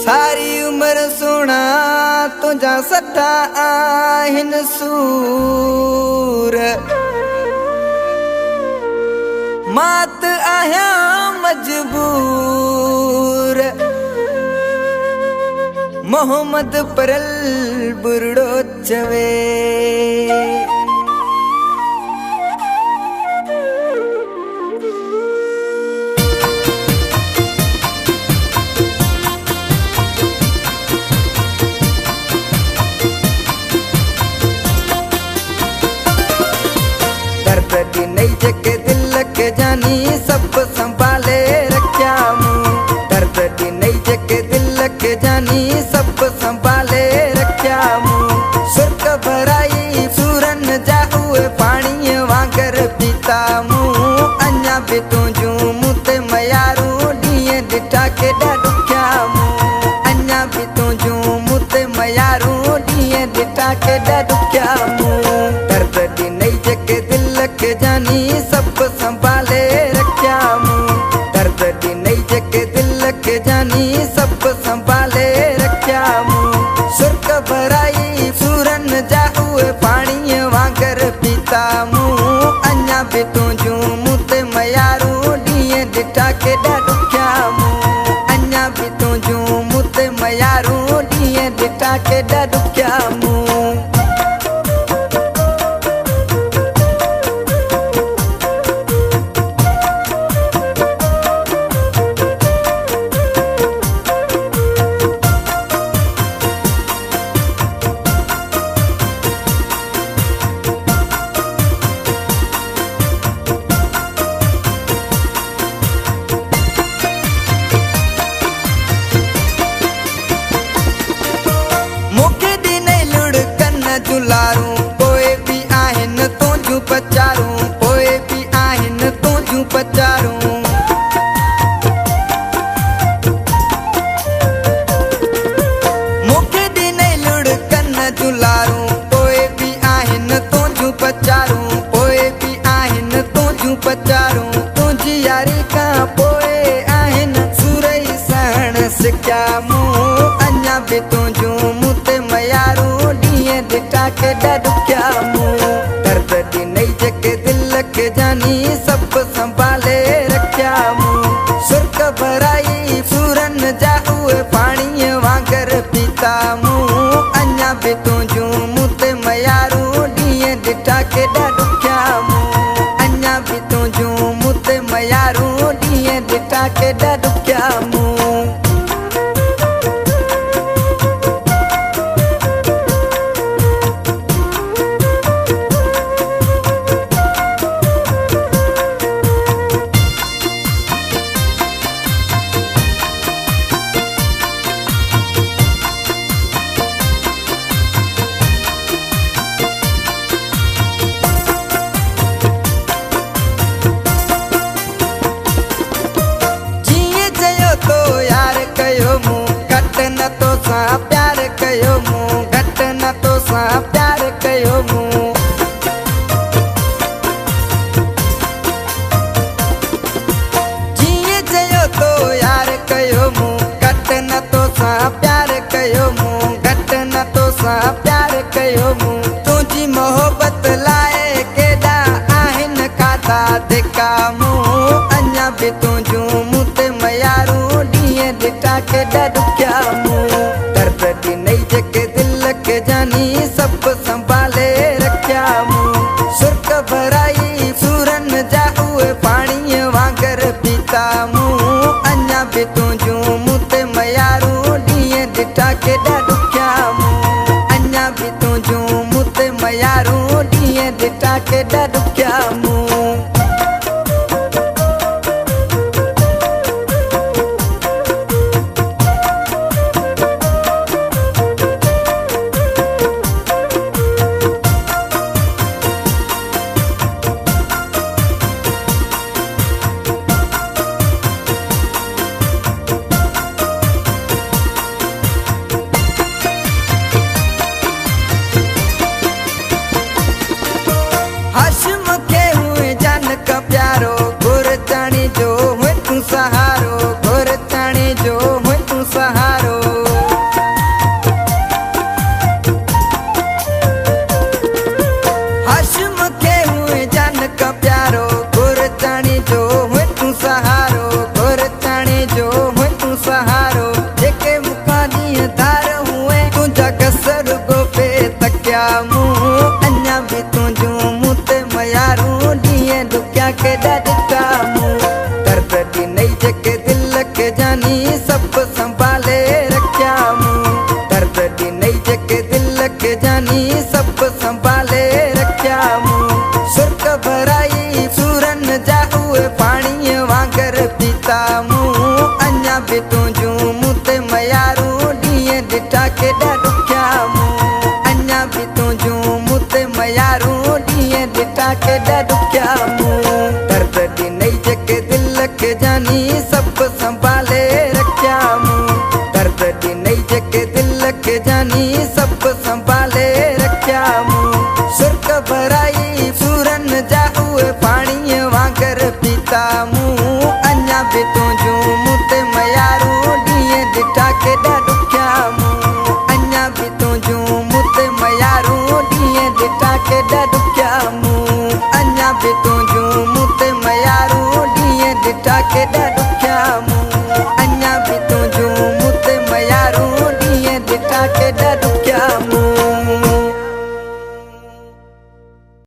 सारी उम्र सुना तुझा सदा आहिन सूर मात आया मजबूर मोहम्मद परल बुरड़ो चवे दर्द नहीं जके दिल के जानी सब संभाले रख्या मुँह दर्द नहीं जके दिल के जानी सब संभाले रख्या मुँह सुर्ख भराई सूरन जाऊए पानी वांगर पीता मुँह अन्या भी तुझू मुते मयारू दिए डिठा के डुख्या मुँह अन्या भी तुझू मुते मयारू दिए डिठा के डुख्या मुँह दर्द नहीं जके दिल के जानी सब संभाले रख्या मुँह दर्द नहीं जके दिल के जानी सब संभाले रख्या मुँह सुर्ख भराई सूरन जाऊए पानी वांगर पीता मुँह अन्या भी तुझू मुते मयारू दिए डिठा के डुख्या मुँह अन्या भी तुझू मुते मयारू दिए डिठा के डुख्या मुँह जुलारू पोए भी आहिन तुझू पचारू पोए भी आहिन तुझू पचारू मुखे दी नहीं लुढ़कन जुलारू पोए भी आहिन तुझू पचारू पोए भी आहिन तुझू पचारू तुझी यारी का पोए आहिन सुरई सहन सिक्या मुँह अन्या भी तुझू मुते मयारू डिठा के डुख्या मुँह दर्द नहीं जके दिल के जानी सब संभाले रख्या मुँह सुर्ख भराई सूरन जाऊए पानी वांगर पीता मुँह अन्या भी तुझू मुते मयारू दिए डिठा के डुख्या मुँह अन्या भी तुझू मुते मयारू दिए डिठा के डुख्या मुँह प्यार कयो मुँह घट न तो सा प्यार कयो मुँह जिए जयो तो यार कयो मुँह घट न तो सा प्यार कयो मुँह घट न तो सा प्यार कयो मुँह तुझी मोहब्बत लाए केॾा आहिन खाधा धिका मुँह अन्या भी तुझू मुते मयारू दिए डिठा के डुख्या मुँह दर्द नहीं जके दिल के जानी सब संभाले रख्या मुँह सुर्ख भराई सूरन जाऊए पानी वांगर पीता मुँह अन्या भी तुझू मुते मयारू दिए डिठा के डुख्या मुँह अन्या भी तुझू मुते मयारू दिए डिठा के डुख्या मुँह Haşim सहारो जेके मुखा ॾींहं धार हुए तुंहिंजा कसर गोपे तकिया मूं अञा बि तुंहिंजूं मूं ते मयारूं ॾींहं ॾुकिया केॾा ॾिठा मूं दर्द ॾिनई जेके दिल खे जानी सभु संभाले रखिया मूं दर्द ॾिनई जेके दिल खे जानी सभु संभाले रखिया मूं सुर्ख भराई सूरनि जा उहे पाणीअ वांगर पीता मूं अञा बि तुंहिंजूं मूं ते मयारूं ॾींहं ॾिठा केॾा ॾुखिया मूं अञा बि तुंहिंजूं मूं ते मयारूं ॾींहं ॾिठा केॾा ॾुखिया मूं दर्द ॾिनई जेके दिल खे जानी सभु संभाले रखिया मूं दर्द ॾिनई जेके दिल खे जानी सभु संभाले रखिया मूं सुर्ख भराई सूरनि जा उहे पाणीअ वांगर पीता मूं